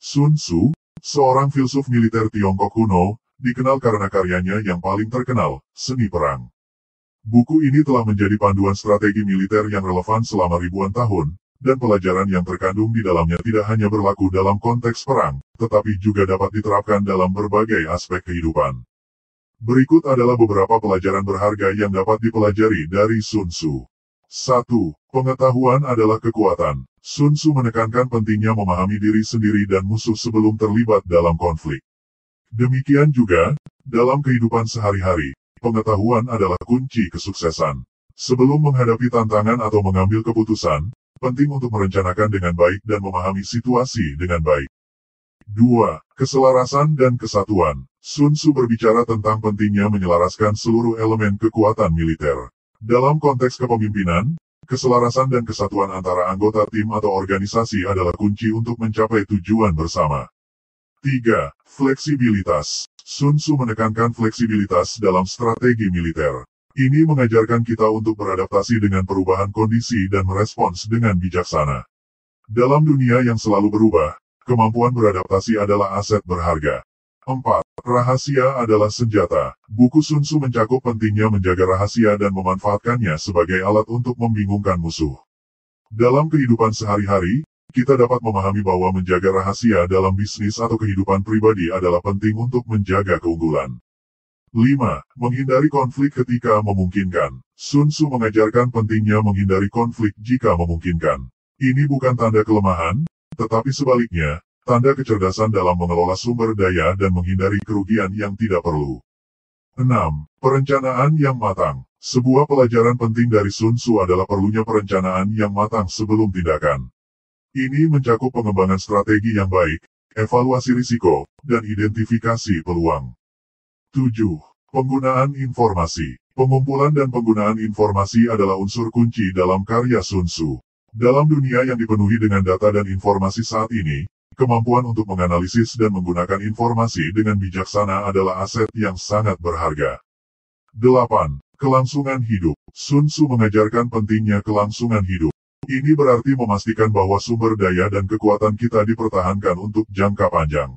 Sun Tzu, seorang filsuf militer Tiongkok kuno, dikenal karena karyanya yang paling terkenal, Seni Perang. Buku ini telah menjadi panduan strategi militer yang relevan selama ribuan tahun, dan pelajaran yang terkandung di dalamnya tidak hanya berlaku dalam konteks perang, tetapi juga dapat diterapkan dalam berbagai aspek kehidupan. Berikut adalah beberapa pelajaran berharga yang dapat dipelajari dari Sun Tzu. 1. Pengetahuan adalah kekuatan. Sun Tzu menekankan pentingnya memahami diri sendiri dan musuh sebelum terlibat dalam konflik. Demikian juga, dalam kehidupan sehari-hari, pengetahuan adalah kunci kesuksesan. Sebelum menghadapi tantangan atau mengambil keputusan, penting untuk merencanakan dengan baik dan memahami situasi dengan baik. 2. Keselarasan dan kesatuan. Sun Tzu berbicara tentang pentingnya menyelaraskan seluruh elemen kekuatan militer. Dalam konteks kepemimpinan, keselarasan dan kesatuan antara anggota tim atau organisasi adalah kunci untuk mencapai tujuan bersama. 3. Fleksibilitas. Sun Tzu menekankan fleksibilitas dalam strategi militer. Ini mengajarkan kita untuk beradaptasi dengan perubahan kondisi dan merespons dengan bijaksana. Dalam dunia yang selalu berubah, kemampuan beradaptasi adalah aset berharga. 4. Rahasia adalah senjata. Buku Sun Tzu mencakup pentingnya menjaga rahasia dan memanfaatkannya sebagai alat untuk membingungkan musuh. Dalam kehidupan sehari-hari, kita dapat memahami bahwa menjaga rahasia dalam bisnis atau kehidupan pribadi adalah penting untuk menjaga keunggulan. 5. Menghindari konflik ketika memungkinkan. Sun Tzu mengajarkan pentingnya menghindari konflik jika memungkinkan. Ini bukan tanda kelemahan, tetapi sebaliknya, tanda kecerdasan dalam mengelola sumber daya dan menghindari kerugian yang tidak perlu. 6. Perencanaan yang matang. Sebuah pelajaran penting dari Sun Tzu adalah perlunya perencanaan yang matang sebelum tindakan. Ini mencakup pengembangan strategi yang baik, evaluasi risiko, dan identifikasi peluang. 7. Penggunaan informasi. Pengumpulan dan penggunaan informasi adalah unsur kunci dalam karya Sun Tzu. Dalam dunia yang dipenuhi dengan data dan informasi saat ini, kemampuan untuk menganalisis dan menggunakan informasi dengan bijaksana adalah aset yang sangat berharga. 8. Kelangsungan hidup. Sun Tzu mengajarkan pentingnya kelangsungan hidup. Ini berarti memastikan bahwa sumber daya dan kekuatan kita dipertahankan untuk jangka panjang.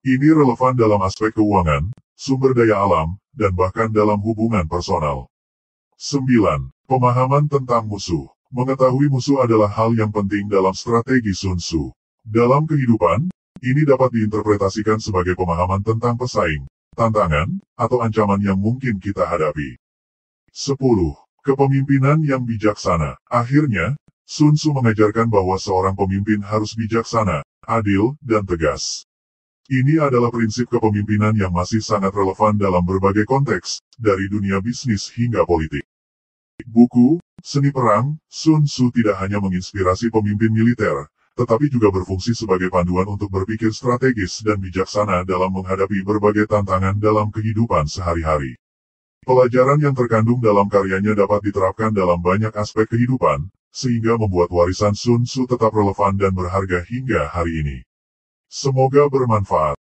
Ini relevan dalam aspek keuangan, sumber daya alam, dan bahkan dalam hubungan personal. 9. Pemahaman tentang musuh. Mengetahui musuh adalah hal yang penting dalam strategi Sun Tzu. Dalam kehidupan, ini dapat diinterpretasikan sebagai pemahaman tentang pesaing, tantangan, atau ancaman yang mungkin kita hadapi. 10. Kepemimpinan yang bijaksana. Akhirnya, Sun Tzu mengajarkan bahwa seorang pemimpin harus bijaksana, adil, dan tegas. Ini adalah prinsip kepemimpinan yang masih sangat relevan dalam berbagai konteks, dari dunia bisnis hingga politik. Buku, Seni Perang, Sun Tzu tidak hanya menginspirasi pemimpin militer, tetapi juga berfungsi sebagai panduan untuk berpikir strategis dan bijaksana dalam menghadapi berbagai tantangan dalam kehidupan sehari-hari. Pelajaran yang terkandung dalam karyanya dapat diterapkan dalam banyak aspek kehidupan, sehingga membuat warisan Sun Tzu tetap relevan dan berharga hingga hari ini. Semoga bermanfaat.